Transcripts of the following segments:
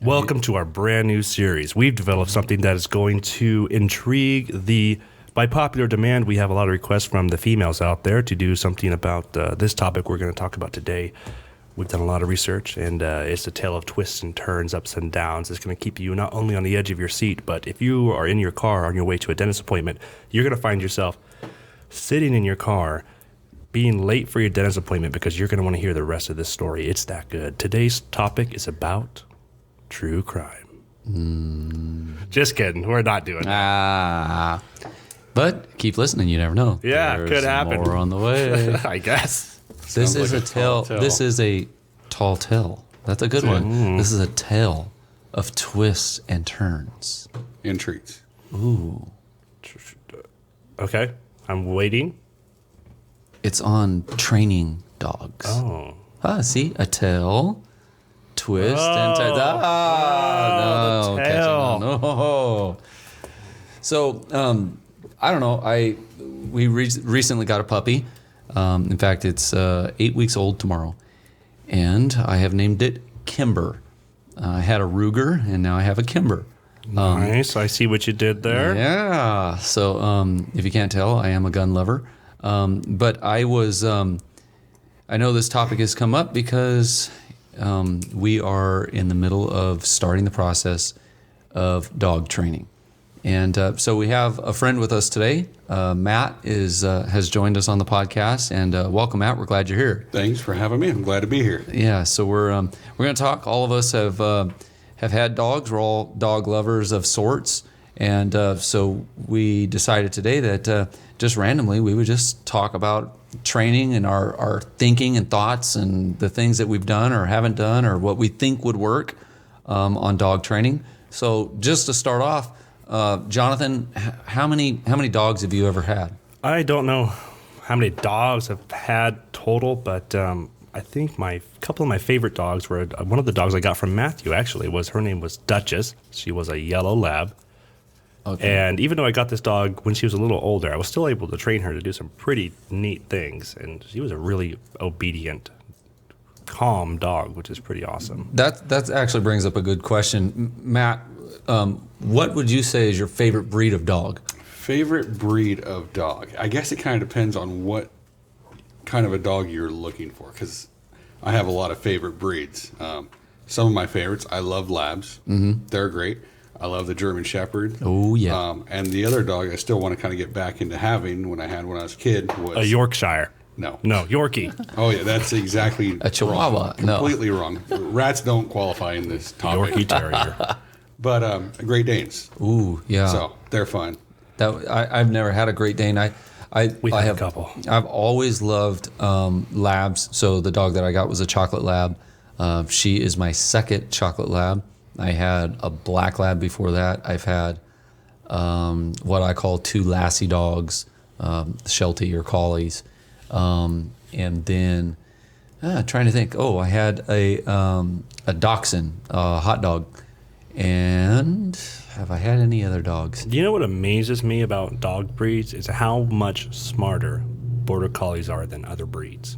Welcome to our brand new series. We've developed something that is going to intrigue by popular demand. We have a lot of requests from the females out there to do something about this topic we're going to talk about today. We've done a lot of research, and it's a tale of twists and turns, ups and downs. It's going to keep you not only on the edge of your seat, but if you are in your car on your way to a dentist appointment, you're going to find yourself sitting in your car being late for your dentist appointment because you're going to want to hear the rest of this story. It's that good. Today's topic is about true crime. Just kidding. We're not doing that. But keep listening. You never know. Yeah, There's could happen. More on the way. I guess. This is like a tale. This is a tall tale. That's a good one. This is a tale of twists and turns. And treats. Ooh. Okay. I'm waiting. It's on training dogs. Oh. See? A tail, twist, and turns. the Catching tail. on. No. So, I don't know. We recently got a puppy. In fact, it's 8 weeks old tomorrow. And I have named it Kimber. I had a Ruger, and now I have a Kimber. Nice. I see what you did there. Yeah. So if you can't tell, I am a gun lover. But I know this topic has come up because we are in the middle of starting the process of dog training. And so we have a friend with us today. Matt has joined us on the podcast, and welcome, Matt. We're glad you're here. Thanks for having me. I'm glad to be here. Yeah, so we're going to talk. All of us have had dogs. We're all dog lovers of sorts, and so we decided today that just randomly we would just talk about training and our thinking and thoughts and the things that we've done or haven't done or what we think would work on dog training. So just to start off. Jonathan, how many dogs have you ever had? I don't know how many dogs I've had total, but I think a couple of my favorite dogs were one of the dogs I got from Matthew. Actually, her name was Duchess. She was a yellow lab. Okay. And even though I got this dog when she was a little older, I was still able to train her to do some pretty neat things. And she was a really obedient, calm dog, which is pretty awesome. That actually brings up a good question, Matt. What would you say is your favorite breed of dog? Favorite breed of dog? I guess it kind of depends on what kind of a dog you're looking for, because I have a lot of favorite breeds. Some of my favorites, I love Labs. Mm-hmm. They're great. I love the German Shepherd. Oh, yeah. And the other dog I still want to kind of get back into having when I was a kid was... A Yorkshire. No, Yorkie. Oh, yeah, that's exactly a Chihuahua. Wrong. Completely wrong. Rats don't qualify in this topic. Yorkie Terrier. But Great Danes. Ooh, yeah. So they're fun. I've never had a Great Dane. I have a couple. I've always loved labs. So the dog that I got was a chocolate lab. She is my second chocolate lab. I had a black lab before that. I've had what I call two Lassie dogs, Sheltie or Collies, and then trying to think. Oh, I had a Dachshund, hot dog. And have I had any other dogs? Do you know what amazes me about dog breeds is how much smarter Border Collies are than other breeds.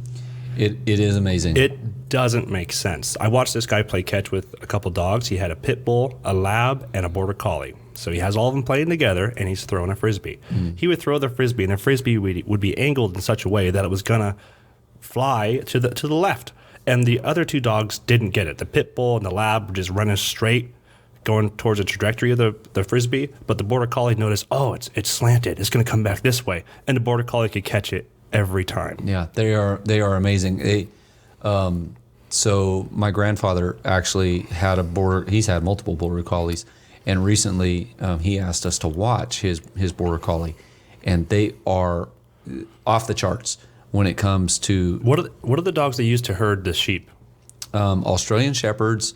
It is amazing. It doesn't make sense. I watched this guy play catch with a couple dogs. He had a pit bull, a lab, and a Border Collie. So he has all of them playing together, and he's throwing a Frisbee. He would throw the Frisbee, and the Frisbee would be angled in such a way that it was going to fly to the left. And the other two dogs didn't get it. The pit bull and the lab were just running straight, going towards the trajectory of the Frisbee, but the Border Collie noticed, it's slanted. It's going to come back this way. And the Border Collie could catch it every time. Yeah, they are amazing. So my grandfather actually had he's had multiple Border Collies, and recently he asked us to watch his Border Collie, and they are off the charts when it comes to... What are the dogs they use to herd the sheep? Australian Shepherds,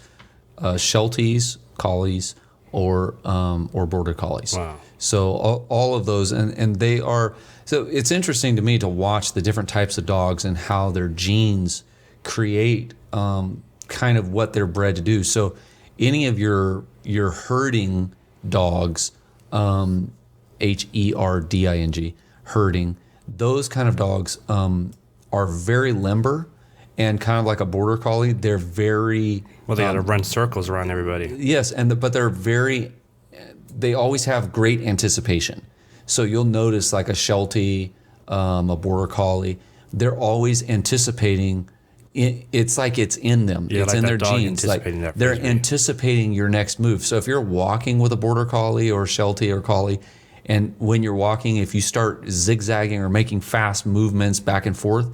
Shelties, Collies, or Border Collies. Wow. So all of those, and they are... So it's interesting to me to watch the different types of dogs and how their genes create kind of what they're bred to do. So any of your herding dogs, herding, herding, those kind of dogs are very limber and kind of like a border collie, they're very Well, they got to run circles around everybody. yes, but they always have great anticipation. So you'll notice like a Sheltie, a border collie, they're always anticipating. It's like it's in them. Yeah, it's like in that their dog genes. Like anticipating that they're frisbee. anticipating your next move. So if you're walking with a border collie or Sheltie or collie, and when you're walking, if you start zigzagging or making fast movements back and forth,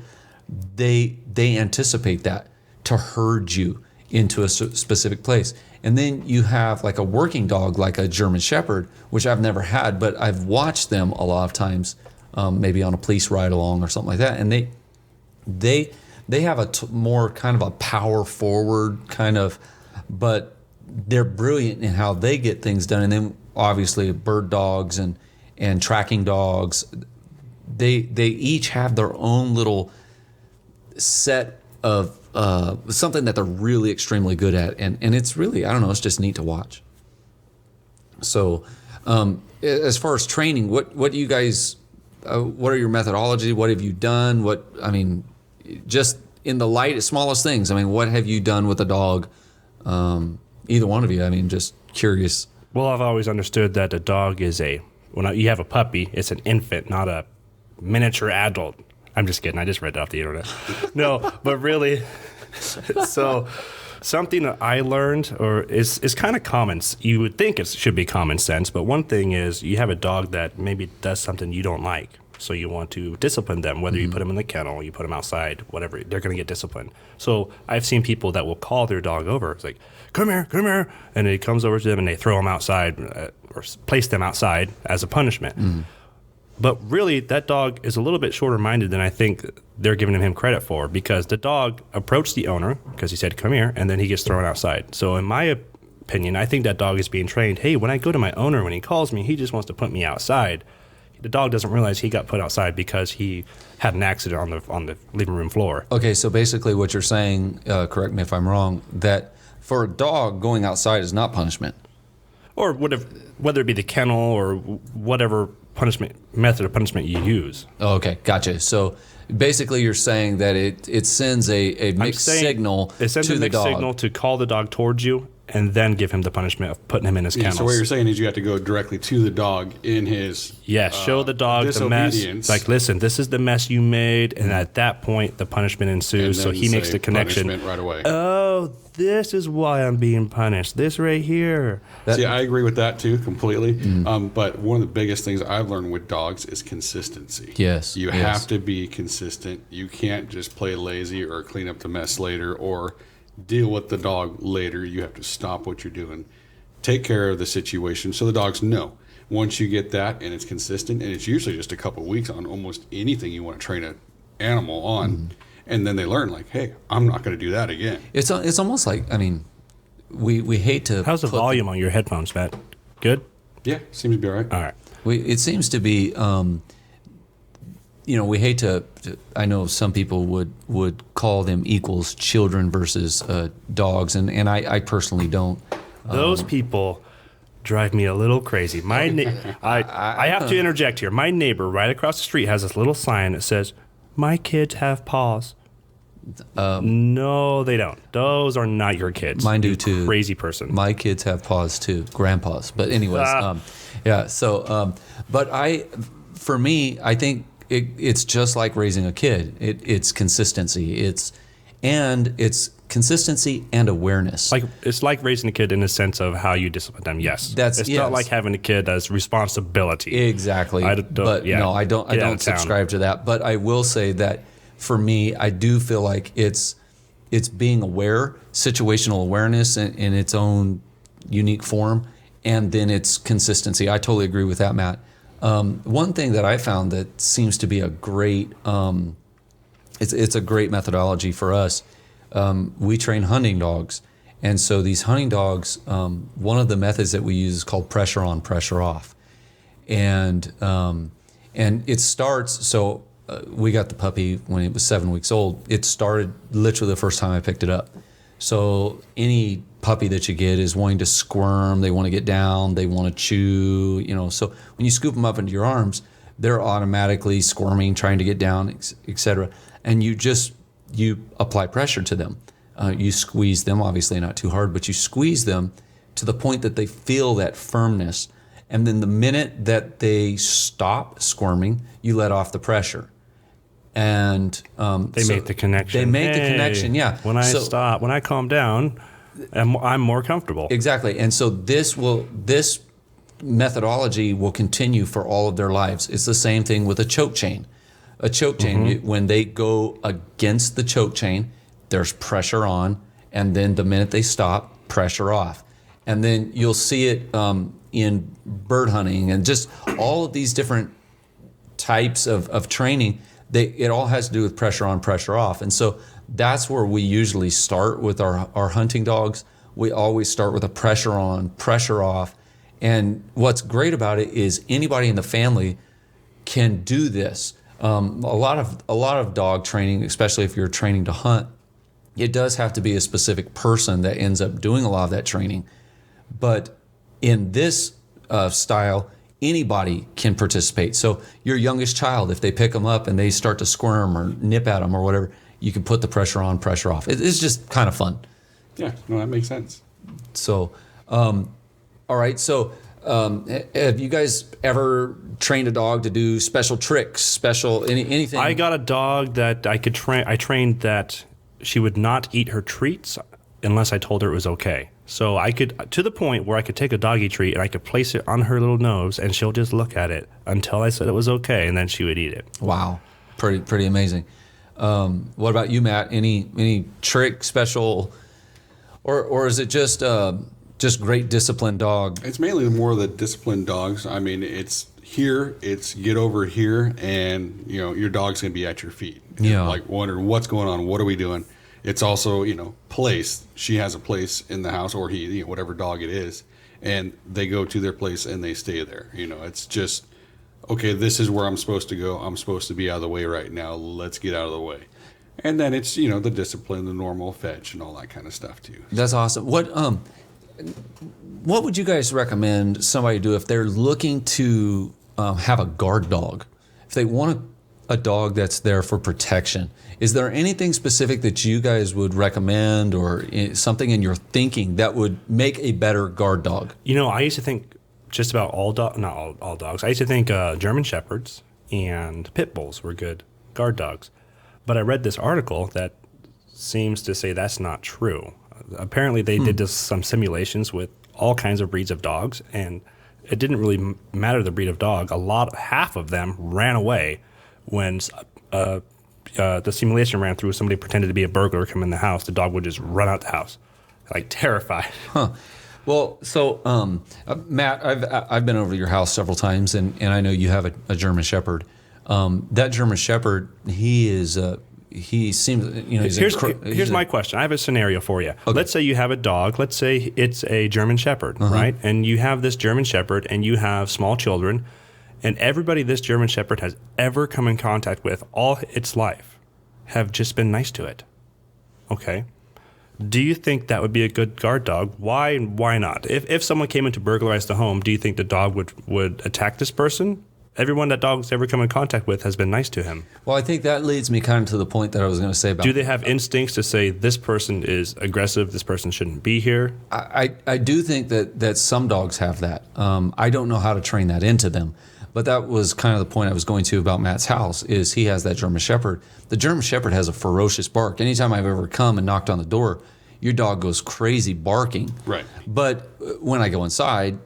they anticipate that to herd you into a specific place. And then you have like a working dog, like a German Shepherd, which I've never had, but I've watched them a lot of times, maybe on a police ride along or something like that. And they have a more kind of a power forward kind of, but they're brilliant in how they get things done. And then obviously bird dogs and tracking dogs, they each have their own little set of something that they're really extremely good at, and it's really, I don't know, it's just neat to watch. So as far as training, what do you guys what are your methodology? What have you done? Just in the smallest things, what have you done with a dog, either one of you? Just curious. Well, I've always understood that a dog is when you have a puppy, it's an infant, not a miniature adult. I'm just kidding. I just read it off the internet. No, but really, so something that I learned is kind of common. You would think it should be common sense, but one thing is you have a dog that maybe does something you don't like. So you want to discipline them, whether you put them in the kennel, you put them outside, whatever, they're going to get disciplined. So I've seen people that will call their dog over. It's like, come here. And it comes over to them and they throw them outside or place them outside as a punishment. But really, that dog is a little bit shorter-minded than I think they're giving him credit for, because the dog approached the owner because he said, come here, and then he gets thrown outside. So in my opinion, I think that dog is being trained, hey, when I go to my owner, when he calls me, he just wants to put me outside. The dog doesn't realize he got put outside because he had an accident on the living room floor. Okay, so basically what you're saying, correct me if I'm wrong, that for a dog, going outside is not punishment. Or whether it be the kennel or whatever method of punishment you use. Oh, okay, gotcha. So basically you're saying that it sends a mixed signal It sends to a the mixed dog. signal to call the dog towards you and then give him the punishment of putting him in his Yeah, kennels. so what you're saying is you have to go directly to the dog in his Show the dog the mess. disobedience. Like, listen, this is the mess you made, and at that point, the punishment ensues. And So then he makes say the connection. punishment right away. Oh, this is why I'm being punished. This right here. See, I agree with that too, completely. But one of the biggest things I've learned with dogs is consistency. Yes, You yes. have to be consistent. You can't just play lazy or clean up the mess later or deal with the dog later. You have to stop what you're doing. Take care of the situation so the dogs know. Once you get that and it's consistent, and it's usually just a couple of weeks on almost anything you want to train an animal on, and then they learn, like, hey, I'm not going to do that again. It's almost like, we hate to. How's the volume on your headphones, Matt? Good? Yeah, seems to be all right. All right. It seems to be, we hate to. I know some people would call them equals, children versus dogs, and I personally don't. Those people drive me a little crazy. I have to interject here. My neighbor right across the street has this little sign that says, "My kids have paws." No, they don't. Those are not your kids. Mine do you too. Crazy person. My kids have paws too, grandpas. But anyways, yeah. So, for me, I think it's just like raising a kid. It's consistency. It's consistency and awareness. It's like raising a kid in the sense of how you discipline them. Yes, it's not like having a kid as responsibility. Exactly. I don't subscribe to that. But I will say that for me, I do feel like it's being aware, situational awareness in its own unique form, and then it's consistency. I totally agree with that, Matt. One thing that I found that seems to be a great, it's a great methodology for us. We train hunting dogs, and so these hunting dogs, one of the methods that we use is called pressure on, pressure off, and it starts. So we got the puppy when it was 7 weeks old. It started literally the first time I picked it up. So any puppy that you get is wanting to squirm, they want to get down, they want to chew, So when you scoop them up into your arms, they're automatically squirming, trying to get down, etc. And you just you apply pressure to them. You squeeze them, obviously not too hard, but you squeeze them to the point that they feel that firmness. And then the minute that they stop squirming, you let off the pressure. And They make the connection. They make the Hey, connection, yeah. When I So- stop, when I calm down, I'm more comfortable. Exactly. And so this methodology will continue for all of their lives. It's the same thing with a choke chain. A choke chain, when they go against the choke chain, there's pressure on, and then the minute they stop, pressure off. And then you'll see it in bird hunting and just all of these different types of training. It all has to do with pressure on, pressure off. And so that's where we usually start with our hunting dogs. We always start with a pressure on, pressure off. And what's great about it is anybody in the family can do this. A lot of dog training, especially if you're training to hunt, it does have to be a specific person that ends up doing a lot of that training. But in this style, anybody can participate. So your youngest child, if they pick them up and they start to squirm or nip at them or whatever, you can put the pressure on, pressure off. It's just kind of fun. Yeah, no, that makes sense. So, all right. So, have you guys ever trained a dog to do special tricks, anything? I got a dog that I could train. I trained that she would not eat her treats unless I told her it was okay. So I could, to the point where I could take a doggy treat and I could place it on her little nose and she'll just look at it until I said it was okay, and then she would eat it. Wow, pretty amazing. What about you, Matt? Any trick, special, or is it just great disciplined dog? It's mainly more the disciplined dogs. I mean, it's get over here, and your dog's gonna be at your feet. Yeah. Like wondering what's going on, what are we doing? It's also place. She has a place in the house, or he, whatever dog it is, and they go to their place and they stay there. It's just okay. This is where I'm supposed to go. I'm supposed to be out of the way right now. Let's get out of the way. And then it's the discipline, the normal fetch, and all that kind of stuff too. That's awesome. What would you guys recommend somebody do if they're looking to have a guard dog? If they want a dog that's there for protection, is there anything specific that you guys would recommend, or something in your thinking that would make a better guard dog? I used to think just about not all dogs. I used to think German Shepherds and Pit Bulls were good guard dogs. But I read this article that seems to say that's not true. Apparently they did some simulations with all kinds of breeds of dogs, and it didn't really matter the breed of dog. Half of them ran away when the simulation ran through. Somebody pretended to be a burglar, come in the house. The dog would just run out the house, like terrified. Huh. Well, so Matt, I've been over to your house several times, and I know you have a German Shepherd. That German Shepherd, he seems, Here's my question. I have a scenario for you. Okay. Let's say you have a dog. Let's say it's a German Shepherd, right? And you have this German Shepherd, and you have small children, and everybody this German Shepherd has ever come in contact with all its life have just been nice to it. Okay. Do you think that would be a good guard dog? Why and why not? If someone came in to burglarize the home, do you think the dog would attack this person? Everyone that dog's ever come in contact with has been nice to him. Well, I think that leads me kind of to the point that I was going to say about. Do they have instincts to say this person is aggressive, this person shouldn't be here? I do think that some dogs have that. I don't know how to train that into them, but that was kind of the point I was going to about Matt's house. Is he has that German Shepherd? The German Shepherd has a ferocious bark. Anytime I've ever come and knocked on the door, your dog goes crazy barking. Right. But when I go inside,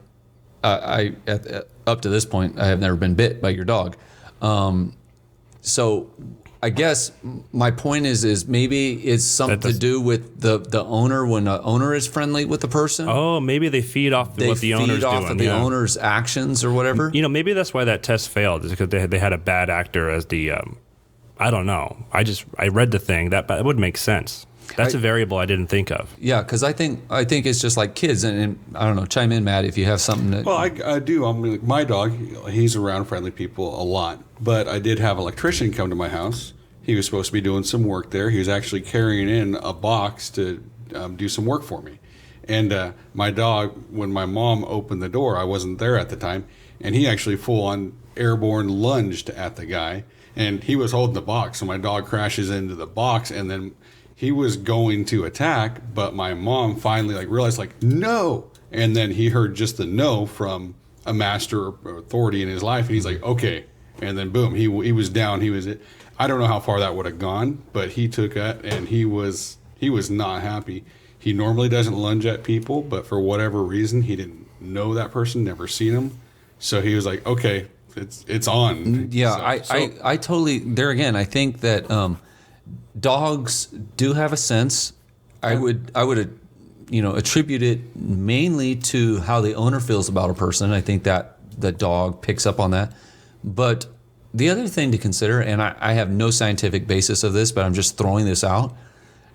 up to this point, I have never been bit by your dog. So I guess my point is maybe it's something to do with the owner. When the owner is friendly with the person, Oh, maybe they feed off what the owner's feed off doing. of the yeah. owner's actions or whatever. Maybe that's why that test failed, is because they had a bad actor as the, I don't know. I read the thing. That would make sense. That's a variable I didn't think of. Yeah, because I think it's just like kids, and I don't know. Chime in, Matt, if you have something. That, Well, I do. My dog, he's around friendly people a lot. But I did have an electrician come to my house. He was supposed to be doing some work there. He was actually carrying in a box to do some work for me. And my dog, when my mom opened the door, I wasn't there at the time, and he actually full on airborne lunged at the guy. and he was holding the box. So my dog crashes into the box, and then he was going to attack, but my mom finally like realized like no, and then he heard just the no from a master or authority in his life, and he's like okay, and then boom, he was down. I don't know how far that would have gone, but he took it, and he was not happy. He normally doesn't lunge at people, but for whatever reason, he didn't know that person, never seen him. So he was like, okay, it's on. Yeah, I totally, there again, I think that dogs do have a sense. I would attribute it mainly to how the owner feels about a person. I think that the dog picks up on that. But the other thing to consider, and I have no scientific basis of this, but I'm just throwing this out,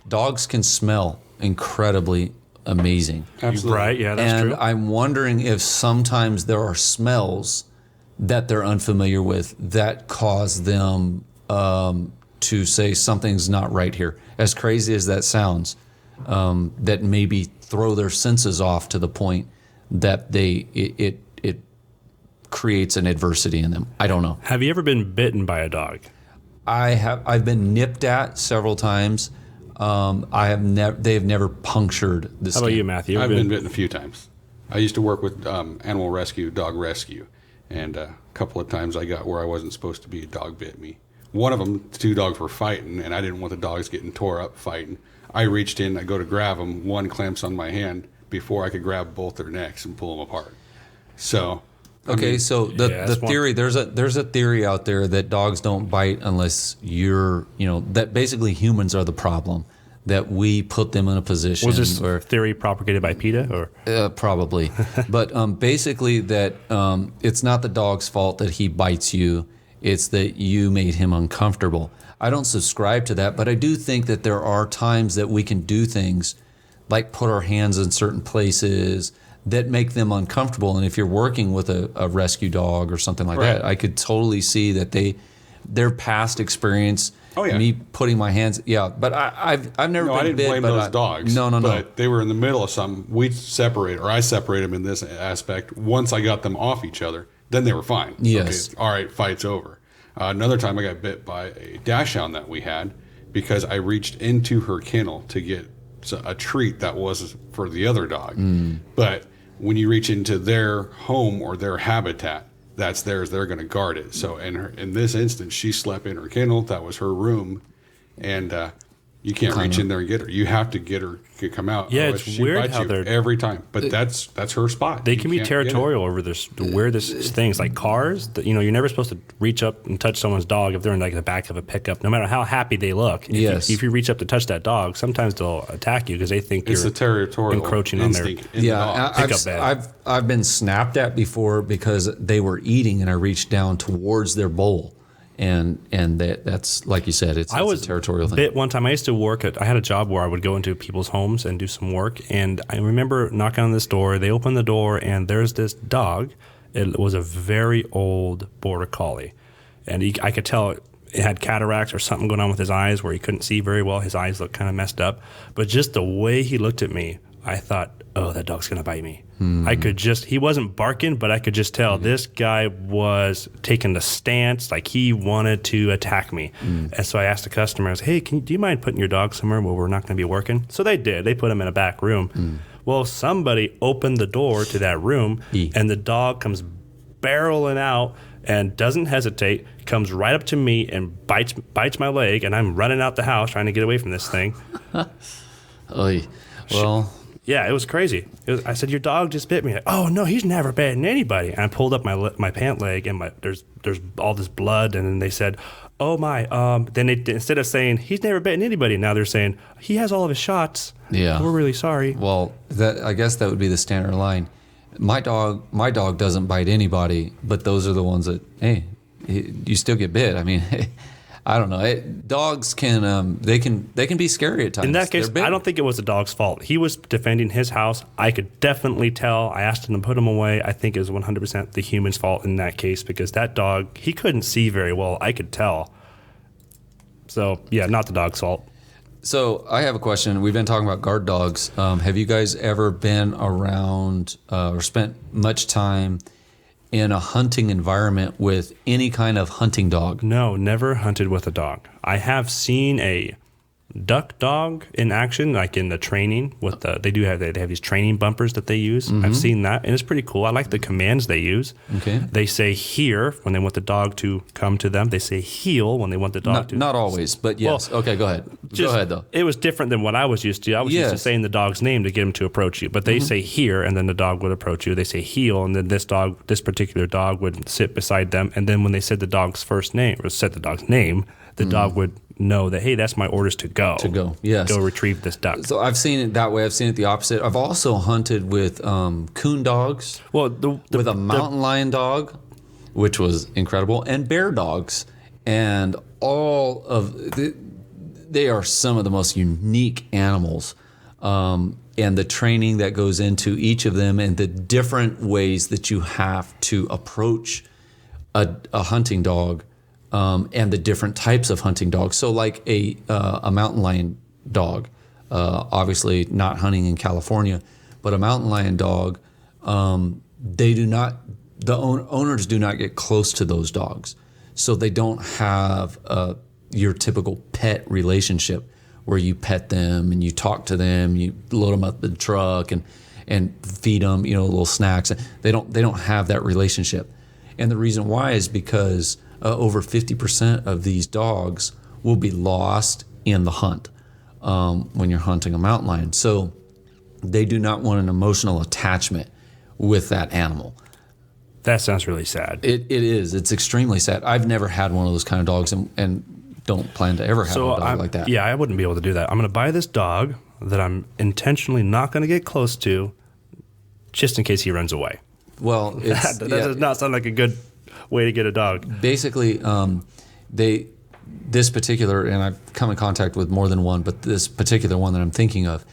dogs can smell incredibly amazing. Absolutely. Right, yeah, that's And true. I'm wondering if sometimes there are smells that they're unfamiliar with that cause them to say something's not right here. As crazy as that sounds, that maybe throw their senses off to the point that it creates an adversity in them. I don't know. Have you ever been bitten by a dog? I've been nipped at several times. They have never punctured the How skin. about you, Matthew? I've been bitten a few times. I used to work with animal rescue, dog rescue, and a couple of times I got where I wasn't supposed to be. A dog bit me. One of them, two dogs were fighting, and I didn't want the dogs getting tore up fighting. I reached in, I go to grab them. One clamps on my hand before I could grab both their necks and pull them apart. So, Okay, so the that's one- theory, there's a theory out there that dogs don't bite unless that basically humans are the problem, that we put them in a position Was this where theory propagated by PETA? Or probably, but basically that it's not the dog's fault that he bites you, it's that you made him uncomfortable. I don't subscribe to that, but I do think that there are times that we can do things like put our hands in certain places that make them uncomfortable. And if you're working with a rescue dog or something like that, I could totally see that their past experience, me putting my hands, but I've never no, been I didn't bit, blame but those dogs. No. But they were in the middle of something. I separate them in this aspect. Once I got them off each other, then they were fine. Yes. Okay, all right, fight's over. Another time I got bit by a dachshund that we had because I reached into her kennel to get a treat that was for the other dog. But when you reach into their home or their habitat, that's theirs. They're going to guard it. So in this instance, she slept in her kennel. That was her room. And you can't reach in there and get her. You have to get her to come out. Yeah, Otherwise it's she weird bites how you they're- every time. But that's her spot. they You can be can't get it. territorial over this weirdest things, like cars. You're never supposed to reach up and touch someone's dog if they're in like the back of a pickup, no matter how happy they look. If you reach up to touch that dog, sometimes they'll attack you because they think It's you're the territorial encroaching on their. instinct in the dog. Pick up bad. I've been snapped at before because they were eating and I reached down towards their bowl, and that's like you said, it's I was a territorial thing. bit one time. I used to I had a job where I would go into people's homes and do some work, and I remember knocking on this door. They opened the door, and there's this dog. It was a very old border collie, and I could tell it had cataracts or something going on with his eyes where he couldn't see very well. His eyes looked kind of messed up, but just the way he looked at me, I thought, oh, that dog's gonna bite me. He wasn't barking, but I could just tell this guy was taking the stance, like he wanted to attack me. And so I asked the customers, hey, do you mind putting your dog somewhere where we're not gonna be working? So they did. They put him in a back room. Well, somebody opened the door to that room, and the dog comes barreling out and doesn't hesitate, comes right up to me and bites my leg, and I'm running out the house trying to get away from this thing. Oy. Well, Yeah, it was crazy. I said, your dog just bit me. Like, oh, no, he's never bitten anybody. And I pulled up my pant leg, and there's all this blood. And then they said, oh, my. Then instead of saying, he's never bitten anybody, now they're saying, he has all of his shots. Yeah. We're really sorry. well, I guess that would be the standard line. My dog doesn't bite anybody, but those are the ones that, hey, you still get bit. I mean, I don't know. Dogs can they can be scary at times. In that case, They're big. I don't think it was the dog's fault. He was defending his house. I could definitely tell. I asked him to put him away. I think it was 100% the human's fault in that case because that dog, he couldn't see very well. I could tell. So, yeah, not the dog's fault. So I have a question. We've been talking about guard dogs. Have you guys ever been around or spent much time in a hunting environment with any kind of hunting dog? No, never hunted with a dog. I have seen a duck dog in action, like in the training with they have these training bumpers that they use. I've seen that, and it's pretty cool. I like the commands they use. Okay. They say here when they want the dog to come to them. They say heel when they want the dog to. Not always, but yes. Okay, go ahead. Go ahead, though. It was different than what I was used to. I was used to Yes. saying the dog's name to get him to approach you, but they say here, and then the dog would approach you. They say heel, and then this particular dog would sit beside them, and then when they said the dog's first name or said the dog's name, the dog would know that, hey, that's my orders to go. To go, yes. Go retrieve this duck. So I've seen it that way. I've seen it the opposite. I've also hunted with coon dogs, Well, with a mountain lion dog, which was incredible, and bear dogs, and they are some of the most unique animals, and the training that goes into each of them, and the different ways that you have to approach a hunting dog, and the different types of hunting dogs. So, like a mountain lion dog, obviously not hunting in California, but a mountain lion dog, owners do not get close to those dogs, so they don't have your typical pet relationship where you pet them and you talk to them, you load them up in the truck and feed them, little snacks. They don't have that relationship, and the reason why is because over 50% of these dogs will be lost in the hunt when you're hunting a mountain lion. So they do not want an emotional attachment with that animal. That sounds really sad. It is. It's extremely sad. I've never had one of those kind of dogs and don't plan to ever have a dog like that. Yeah, I wouldn't be able to do that. I'm going to buy this dog that I'm intentionally not going to get close to just in case he runs away. Well, That does not sound like a good way to get a dog. Basically, this particular, and I've come in contact with more than one, but this particular one that I'm thinking of,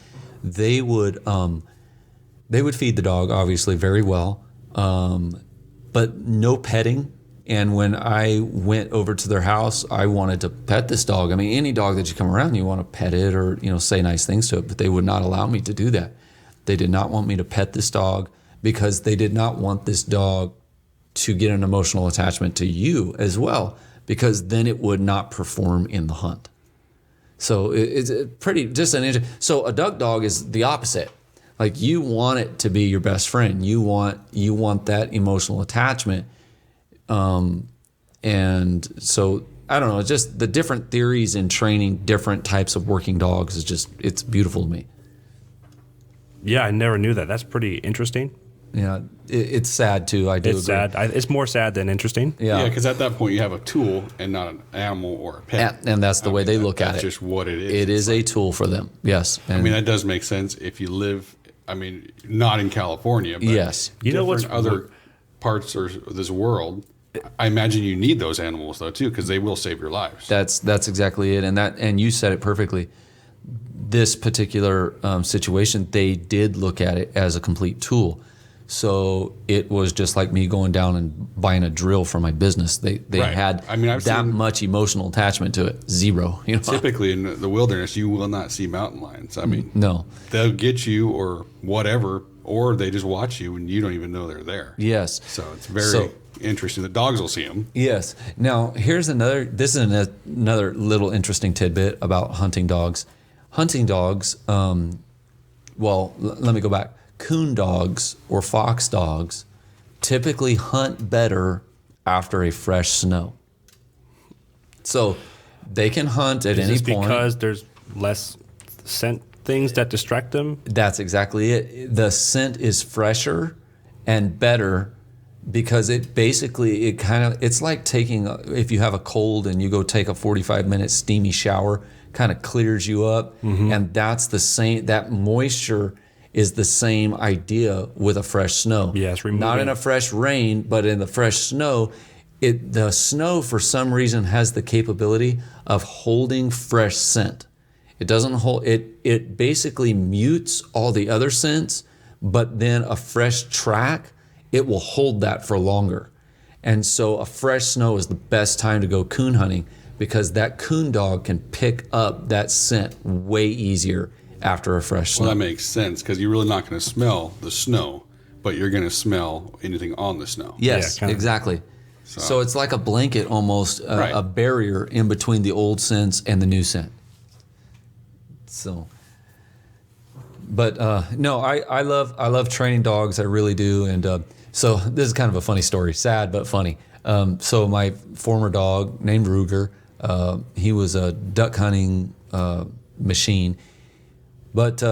they would feed the dog obviously very well, but no petting. And when I went over to their house, I wanted to pet this dog. I mean, any dog that you come around, you want to pet it or say nice things to it, but they would not allow me to do that. They did not want me to pet this dog because they did not want this dog to get an emotional attachment to you as well, because then it would not perform in the hunt. So it's pretty just an interesting. So a duck dog is the opposite. Like, you want it to be your best friend. You want that emotional attachment. And so I don't know. It's just the different theories in training different types of working dogs it's beautiful to me. Yeah, I never knew that. That's pretty interesting. Yeah, it's sad too. I do. It's agree. sad. It's more sad than interesting. Yeah, Yeah, because at that point you have a tool and not an animal or a pet. and that's the way they look at it. That's just what it is. It is a tool for them. Yes. And I mean, that does make sense if you live. I mean, not in California, but Yes. You know what's other parts of this world. I imagine you need those animals though too, because they will save your lives. That's exactly it, and you said it perfectly. This particular situation, they did look at it as a complete tool. So it was just like me going down and buying a drill for my business. They Right. had I mean, I've that seen- much emotional attachment to it. Zero. Typically in the wilderness, you will not see mountain lions. I mean, No. they'll get you or whatever, or they just watch you and you don't even know they're there. Yes. So it's very interesting. The dogs will see them. Yes. Now, this is another little interesting tidbit about hunting dogs. Hunting dogs, let me go back. Coon dogs or fox dogs typically hunt better after a fresh snow. So they can hunt at Is any this point. because there's less scent things that distract them? That's exactly it. The scent is fresher and better because it's like taking, if you have a cold and you go take a 45-minute steamy shower, kind of clears you up. Mm-hmm. And that's the same, that moisture is the same idea with a fresh snow. Yes, not in a fresh rain, but in the fresh snow. The snow, for some reason, has the capability of holding fresh scent. It doesn't hold it. It basically mutes all the other scents, but then a fresh track, it will hold that for longer. And so a fresh snow is the best time to go coon hunting because that coon dog can pick up that scent way easier after a fresh snow. Well, that makes sense because you're really not going to smell the snow, but you're going to smell anything on the snow. Yes, Yeah, kinda. exactly. So it's like a blanket almost, Right. a barrier in between the old scents and the new scent. So, but no, I love training dogs. I really do. And so this is kind of a funny story, sad but funny. So my former dog named Ruger, he was a duck hunting machine. But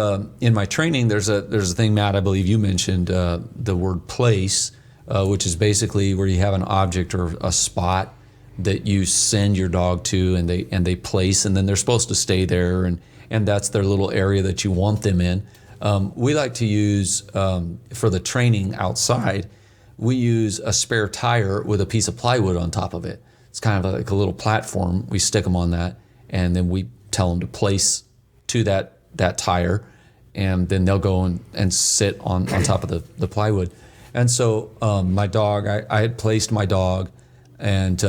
in my training, there's a thing, Matt, I believe you mentioned the word place, which is basically where you have an object or a spot that you send your dog to, and they place, and then they're supposed to stay there, and that's their little area that you want them in. We like to use for the training outside. We use a spare tire with a piece of plywood on top of it. It's kind of like a little platform. We stick them on that, and then we tell them to place to that tire, and then they'll go and sit on top of the plywood. And so my dog, I had placed my dog, and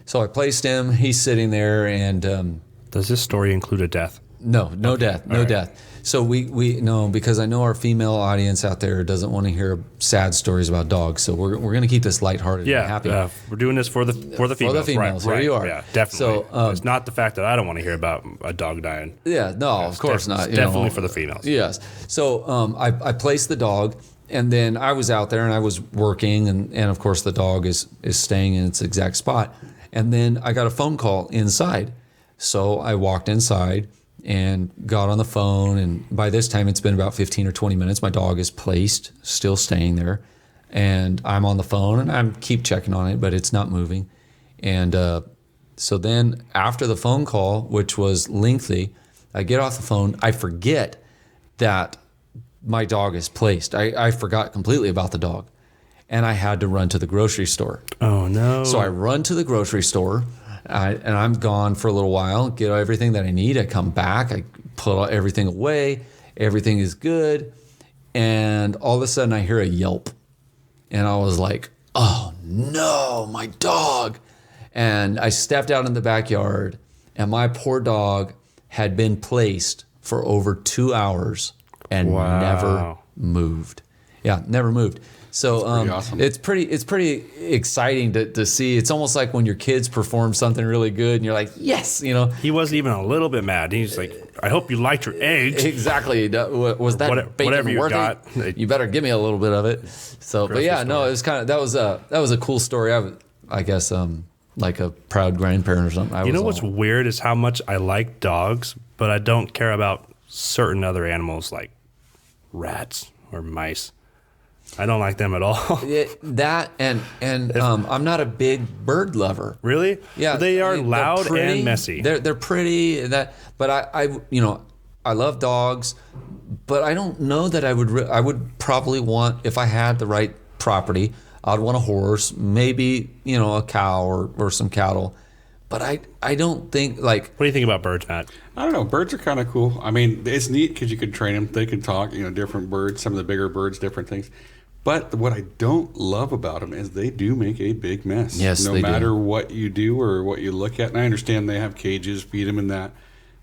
so I placed him. He's sitting there, and Does this story include a death? no death, no right. death. So we no, because I know our female audience out there doesn't want to hear sad stories about dogs. So we're going to keep this lighthearted and happy. Yeah, we're doing this for the females. females, Right, here you are. Yeah, definitely. So, it's not the fact that I don't want to hear about a dog dying. Yeah, no, of course not. It's definitely for the females. Yes. So I placed the dog, and then I was out there and I was working, and of course the dog is staying in its exact spot. And then I got a phone call inside. So I walked inside and got on the phone, and by this time it's been about 15 or 20 minutes. My dog is placed, still staying there, and I'm on the phone, and I keep checking on it, but it's not moving. And so then after the phone call, which was lengthy, I get off the phone. I forget that my dog is placed. I forgot completely about the dog, and I had to run to the grocery store. Oh no! So I run to the grocery store, and I'm gone for a little while, get everything that I need. I come back, I put everything away, everything is good, and all of a sudden I hear a yelp, and I was like, oh no, my dog. And I stepped out in the backyard, and my poor dog had been placed for over 2 hours and Wow. never moved. Yeah, never moved. So pretty awesome. it's pretty exciting to see. It's almost like when your kids perform something really good and you're like, yes, He wasn't even a little bit mad. He's like, I hope you liked your eggs. exactly. Was that bacon whatever you worth got. it? You better give me a little bit of it. So, but yeah, no, it was kind of that was a cool story. I guess like a proud grandparent or something. You know what's weird is how much I like dogs, but I don't care about certain other animals like rats or mice. I don't like them at all. That and I'm not a big bird lover. Really? Yeah, They are I mean, they're loud pretty, and messy. They're pretty. But I love dogs, but I don't know that I would probably want, if I had the right property, I'd want a horse, maybe a cow or some cattle. But I don't think like. What do you think about birds, Matt? I don't know. Birds are kind of cool. I mean, it's neat because you could train them. They can talk, different birds, some of the bigger birds, different things. But what I don't love about them is they do make a big mess. Yes, no they matter do. what you do or what you look at. And I understand they have cages, feed them in that.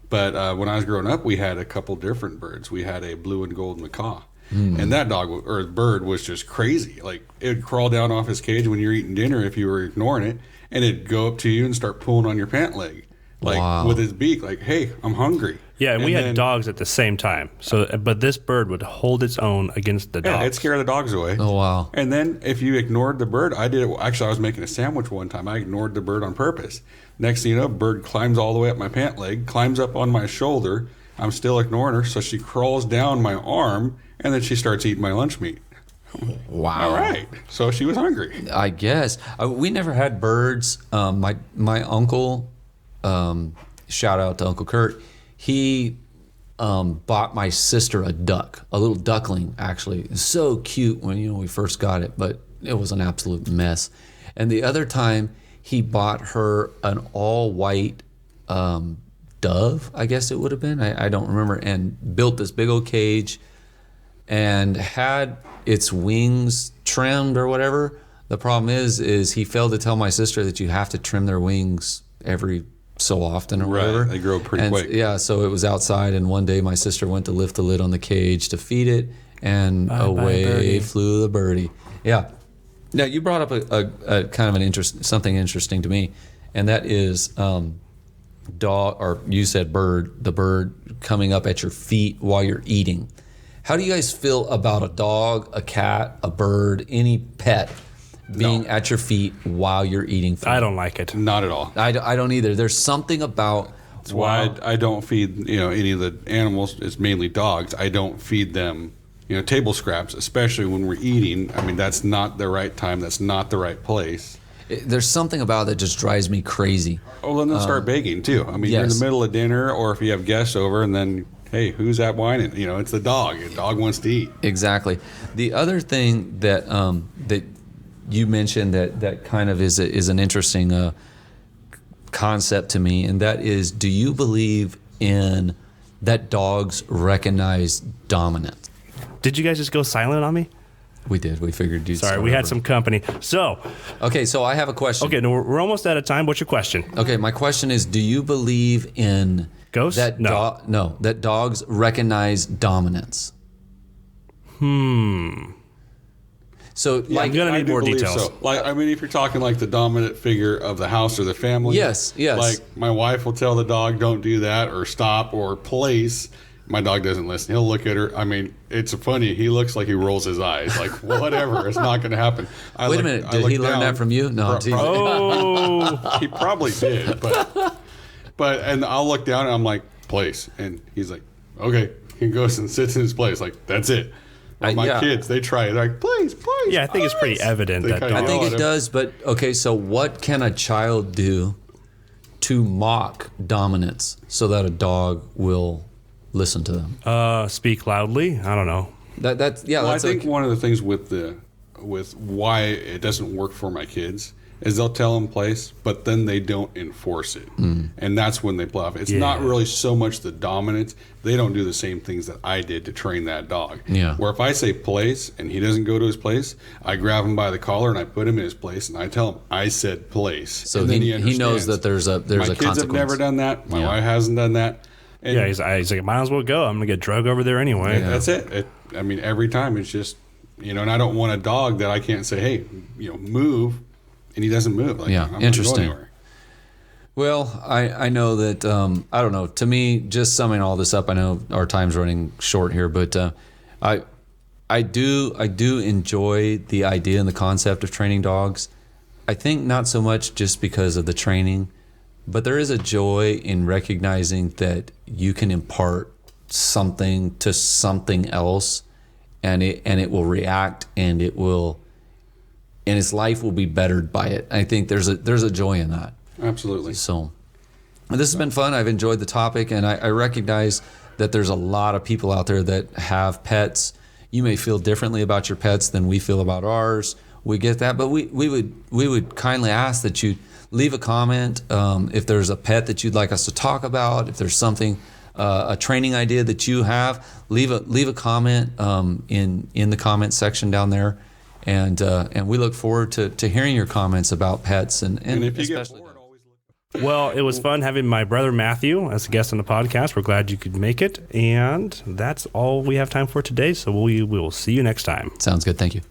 But when I was growing up, we had a couple different birds. We had a blue and gold macaw. And that dog or bird was just crazy. Like, it would crawl down off his cage when you're eating dinner if you were ignoring it. And it'd go up to you and start pulling on your pant leg. Like, Wow. with his beak. Like, hey, I'm hungry. Yeah, and we had then- dogs at the same time. So, but this bird would hold its own against the Yeah, dogs. it'd scare the dogs away. Oh wow. And then if you ignored the bird, I did it. Actually, I was making a sandwich one time. I ignored the bird on purpose. Next thing you know, bird climbs all the way up my pant leg, climbs up on my shoulder. I'm still ignoring her, so she crawls down my arm, and then she starts eating my lunch meat. Wow. All right. So she was hungry. I guess we never had birds. My uncle, shout out to Uncle Kurt. He bought my sister a duck, a little duckling. Actually, so cute when we first got it, but it was an absolute mess. And the other time, he bought her an all white dove. I guess it would have been. I don't remember. And built this big old cage and had its wings trimmed or whatever. The problem is he failed to tell my sister that you have to trim their wings every so often or Right, whatever. they grow pretty And quick. Yeah, so it was outside, and one day my sister went to lift the lid on the cage to feed it, and Bye, away birdie. flew the birdie. Yeah. Now you brought up a kind of something interesting to me, and that is dog, or you said bird, the bird coming up at your feet while you're eating. How do you guys feel about a dog, a cat, a bird, any pet being at your feet while you're eating food? I don't like it. Not at all. I don't either. There's something about. That's why I don't feed any of the animals. It's mainly dogs. I don't feed them table scraps, especially when we're eating. I mean, that's not the right time. That's not the right place. There's something about that just drives me crazy. Oh, then they'll start begging too. I mean, you're in the yes. middle of dinner, or if you have guests over, and then hey, who's that whining? It's the dog. The dog wants to eat. Exactly. The other thing that that you mentioned that kind of is an interesting concept to me, and that is, do you believe in that dogs recognize dominance? Did you guys just go silent on me? We did. We figured you'd Sorry, start we had over. some company. So, Okay, so I have a question. okay, no, we're almost out of time. What's your question? Okay, my question is, do you believe in Ghosts? that No. that dogs recognize dominance? So I'm gonna I need do more believe details. So. I mean, if you're talking like the dominant figure of the house or the family, Yes. Like my wife will tell the dog, "Don't do that," or "Stop," or "Place." My dog doesn't listen. He'll look at her. I mean, it's funny. He looks like he rolls his eyes, like whatever. It's not going to happen. Wait a minute. Did he learn that from you? No, I'm teasing. Oh, He probably did, but and I'll look down and I'm like, "Place," and he's like, "Okay." He goes and sits in his place. Like that's it. Well, my yeah. kids, they try it. They're like, "Place, place." yeah, I think it's pretty place." evident They that kinda I dogs. think yell it at him. does, but okay, so what can a child do to mock dominance so that a dog will listen to them? Speak loudly. I don't know. That's Well, I that's think one of the things with why it doesn't work for my kids is they'll tell them place, but then they don't enforce it, and that's when they play off. It's not Yeah. really so much the dominance; they don't do the same things that I did to train that dog. Yeah. Where if I say place and he doesn't go to his place, I grab him by the collar and I put him in his place, and I tell him I said place. so and then he knows understands. that there's My a kids consequence. have never done that. My Yeah. wife hasn't done that. And Yeah, he's like, might as well go. I'm gonna get drug over there anyway. that's it. I mean, every time it's just, and I don't want a dog that I can't say, hey, move, and he doesn't move. Like, Yeah, I'm not going interesting. anywhere. Well, I know that I don't know. To me, just summing all this up, I know our time's running short here, but I do enjoy the idea and the concept of training dogs. I think not so much just because of the training, but there is a joy in recognizing that you can impart something to something else, and it will react, and its life will be bettered by it. I think there's a joy in that. Absolutely. So this has been fun. I've enjoyed the topic, and I recognize that there's a lot of people out there that have pets. You may feel differently about your pets than we feel about ours. We get that, but we would kindly ask that you leave a comment if there's a pet that you'd like us to talk about. If there's something, a training idea that you have, leave a comment in the comment section down there, and we look forward to hearing your comments about pets and And if you get especially. bored, always look. Well, it was fun having my brother Matthew as a guest on the podcast. We're glad you could make it, and that's all we have time for today. So we will see you next time. Sounds good. Thank you.